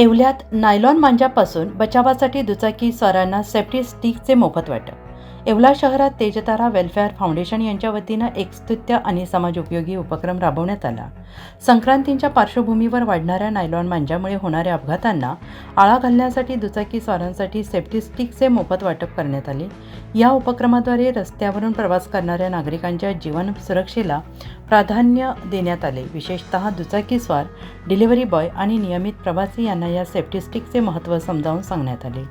येवल्यात nylon मांजापासून बचावासाठी दुचाकी स्वारांना safety स्टिकचे मोफत वाटप. येवला शहरात तेजतारा वेलफेअर फाउंडेशन यांच्या वतीनं एक स्तुत्य आणि समाजोपयोगी उपक्रम राबवण्यात आला. संक्रांतीच्या पार्श्वभूमीवर वाढणाऱ्या नायलॉन मांजामुळे होणाऱ्या अपघातांना आळा घालण्यासाठी दुचाकी स्वारांसाठी सेफ्टी स्टिकचे मोफत वाटप करण्यात आले. या उपक्रमाद्वारे रस्त्यावरून प्रवास करणाऱ्या नागरिकांच्या जीवन सुरक्षेला प्राधान्य देण्यात आले. विशेषतः दुचाकी स्वार, डिलिव्हरी बॉय आणि नियमित प्रवासी यांना या सेफ्टी स्टिकचे महत्त्व समजावून सांगण्यात आले.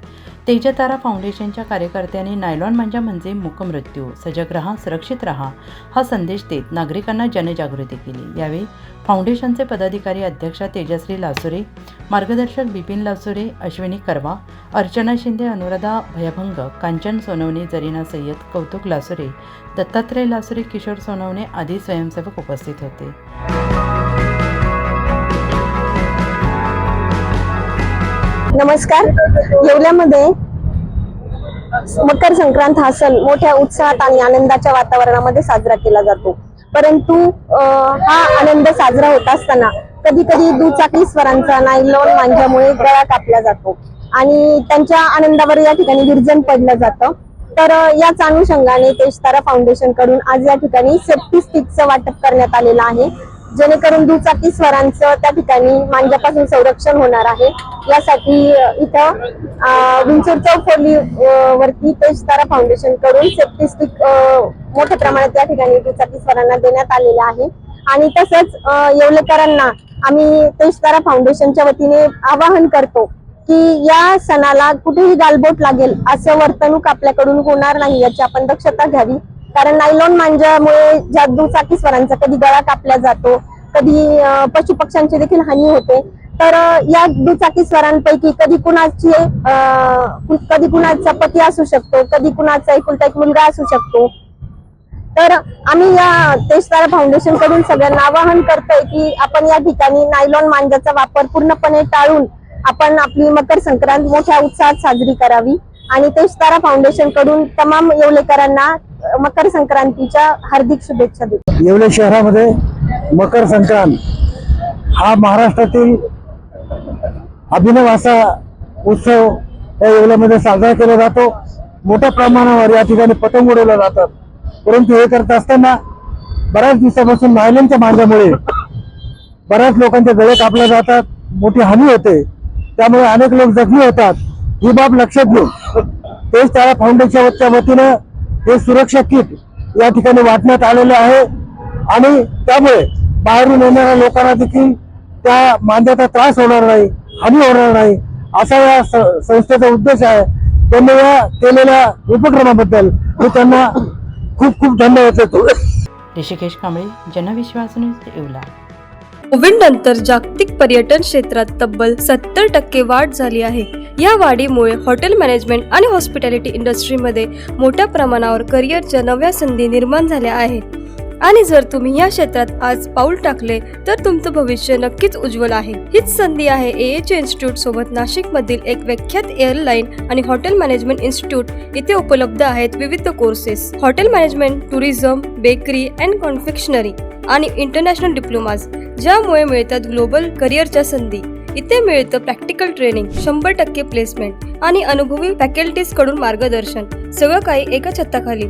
तेजतारा फाउंडेशनच्या कार्यकर्त्यांनी नायलॉन मांजा म्हणजे मूकमृत्यू, सजग रहा, सुरक्षित रहा हा संदेश देत नागरिकांना जनजागृती केली. यावेळी फाउंडेशनचे पदाधिकारी अध्यक्षा तेजश्री लासुरे, मार्गदर्शक बिपिन लासुरे, अश्विनी करवा, अर्चना शिंदे, अनुराधा भयभंग, कांचन सोनवणे, जरीना सय्यद, कौतुक लासुरे, दत्तात्रय लासुरे, किशोर सोनवणे आदी स्वयंसेवक उपस्थित होते. नमस्कार. येवल्यामध्ये मकर संक्रांत हा सण मोठ्या उत्साहात आणि आनंदाच्या वातावरणामध्ये साजरा केला जातो. परंतु हा आनंद साजरा होत असताना कधी कधी दुचाकी स्वारांचा नायलॉन मांजामुळे गळा कापला जातो आणि त्यांच्या आनंदावर या ठिकाणी विरजन पडलं जातं. तर याच अनुषंगाने तेजतारा फाउंडेशन कडून आज या ठिकाणी सेफ्टी स्टिकचं वाटप करण्यात आलेलं आहे, जेणेकरून दुचाकी स्वारांचं त्या ठिकाणी मांजापासून संरक्षण होणार आहे. यासाठी इथं विंचूर चौफोली वरती तेजतारा फाउंडेशन कडून सेफ्टी स्टिक मोठ्या प्रमाणात त्या ठिकाणी दुचाकी स्वारांना देण्यात आलेले आहे. आणि तसंच येवलेकरांना आम्ही तेजतारा फाउंडेशनच्या वतीने आवाहन करतो की या सणाला कुठेही गालबोट लागेल असं वर्तणूक आपल्याकडून होणार नाही, याची आपण दक्षता घ्यावी. कारण नायलॉन मांजामुळे ज्या दुचाकी स्वारांचा कधी गळा कापला जातो, कधी पशुपक्ष्यांची देखील हानी होते. तर या दुचाकी स्वारांपैकी कधी कुणाचा पती असू शकतो, कधी कुणाचा एकुलता एक मुलगा असू शकतो. तर आम्ही या तेजतारा फाउंडेशन कडून सगळ्यांना आवाहन करतोय की आपण या ठिकाणी नायलॉन मांजाचा वापर पूर्णपणे टाळून आपण आपली मकर संक्रांत मोठ्या उत्साहात साजरी करावी. आणि तेजतारा फाउंडेशन कडून तमाम येवलेकरांना मकर संक्रांतीच्या हार्दिक शुभेच्छा देतो. येवले शहरामध्ये मकर संक्रांत हा महाराष्ट्रातील अभिनव असा उत्सव या येवल्यामध्ये साजरा केला जातो. मोठ्या प्रमाणावर या ठिकाणी पतंग उडवल्या जातात. परंतु हे करत असताना बऱ्याच दिवसापासून नायलॉनच्या मांजामुळे बऱ्याच लोकांचे गळे कापले जातात, मोठी हानी होते, त्यामुळे अनेक लोक जखमी होतात. ही बाब लक्षात घेऊन तेजतारा फाउंडेशनच्या वतीनं हे सुरक्षा किट या ठिकाणी वाटण्यात आलेले आहे आणि त्यामुळे बाहेरून येणाऱ्या लोकांना देखील त्या मांजाचा त्रास होणार नाही, हानी होणार नाही असा या संस्थेचा उद्देश आहे. त्यांनी या केलेल्या उपक्रमाबद्दल मी त्यांना खूप खूप धन्यवाद देतो. ऋषिकेश कांबळे, जनविश्वास न्यूज, येवला. कोविड नंतर जागतिक पर्यटन क्षेत्रात तब्बल 70% वाढ झाली आहे. या वाढीमुळे हॉटेल मॅनेजमेंट आणि हॉस्पिटॅलिटी इंडस्ट्रीमध्ये मोठ्या प्रमाणावर करिअरच्या नव्या संधी निर्माण झाल्या आहेत. आणि जर तुम्ही या क्षेत्रात आज पाऊल टाकले तर तुमचं भविष्य नक्कीच उज्ज्वल आहे. हीच संधी आहे AH इन्स्टिट्यूट सोबत. नाशिकमधील एक विख्यात एअरलाईन आणि हॉटेल मॅनेजमेंट इन्स्टिट्यूट इथे उपलब्ध आहेत. विविध courses, hotel management, tourism, bakery and confectionery आणि इंटरनॅशनल डिप्लोमाज, ज्यामुळे मिळतात ग्लोबल करिअरच्या संधी. इथे मिळतं प्रॅक्टिकल ट्रेनिंग, 100% प्लेसमेंट आणि अनुभवी फॅकल्टीज कडून मार्गदर्शन. सगळं काही एका छताखाली.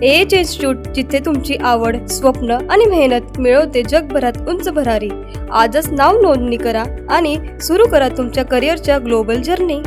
AH इन्स्टिट्यूट, जिथे तुमची आवड, स्वप्न आणि मेहनत मिळवते जगभरात उंच भरारी. आजच नाव नोंदणी करा आणि सुरू करा तुमच्या करिअरच्या ग्लोबल जर्नी.